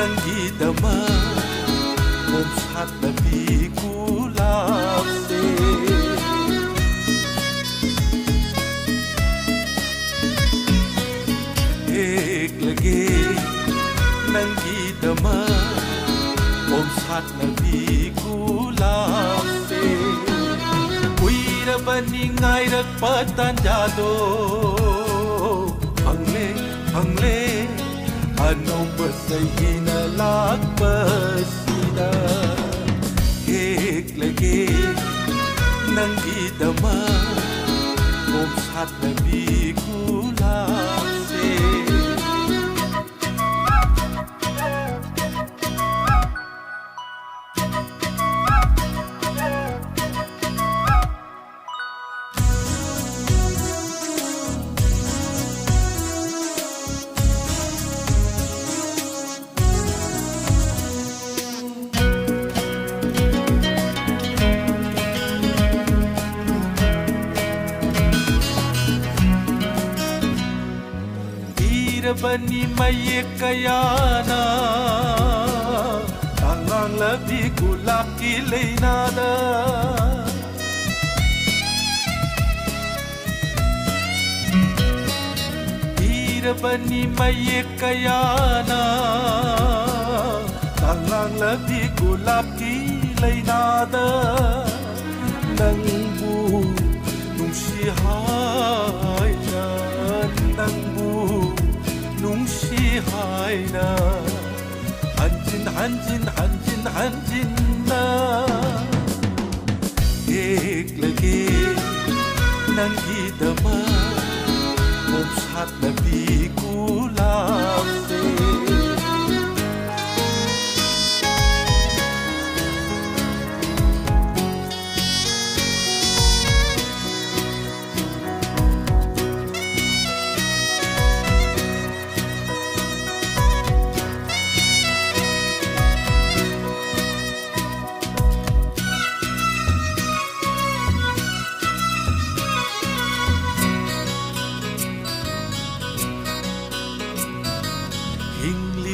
nangidama Momshat na di kulapse Ek lagi nangidama Momshat na di kulapse Uira baningay nagpatanjado Hangle Anong basa'y inalagpasina Hik-lagik ng idama Momshat na bikulapse Bani mayek kayana Tangang labi kulak kilay nada Ira bani mayek kayana Tangang labi kulak kilay nada Nang bu nung sihay na Nang bu nung sihay na Hanjin na Hik-lagi ng idama Momshat na bikulapse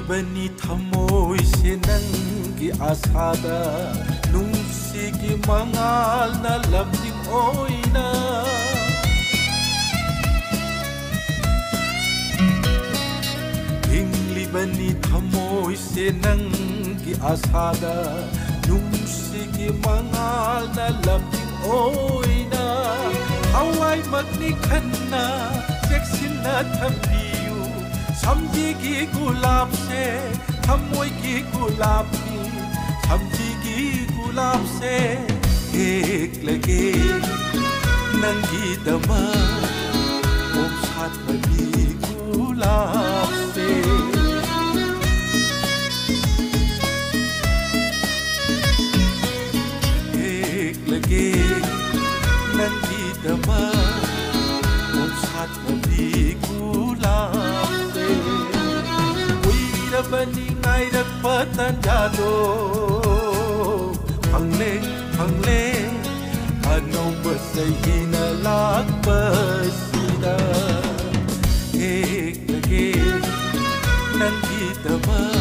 Bani thamoy sinanggi asada nung sige mangal na labding oy na Hingli bani thamoy sinanggi asada nung sige mangal na labding oy na Haway magnikhan na seksin na thambi Samji ki gulab se thamoy ki gulab ni Samji ki gulab se ek lage nang idama Momshat na bikulap se ek lage nang idama Momshat na bikulap Baningay nagpatanjado Hangle Anong basa'y inalagpasina Hik-lagik ng idama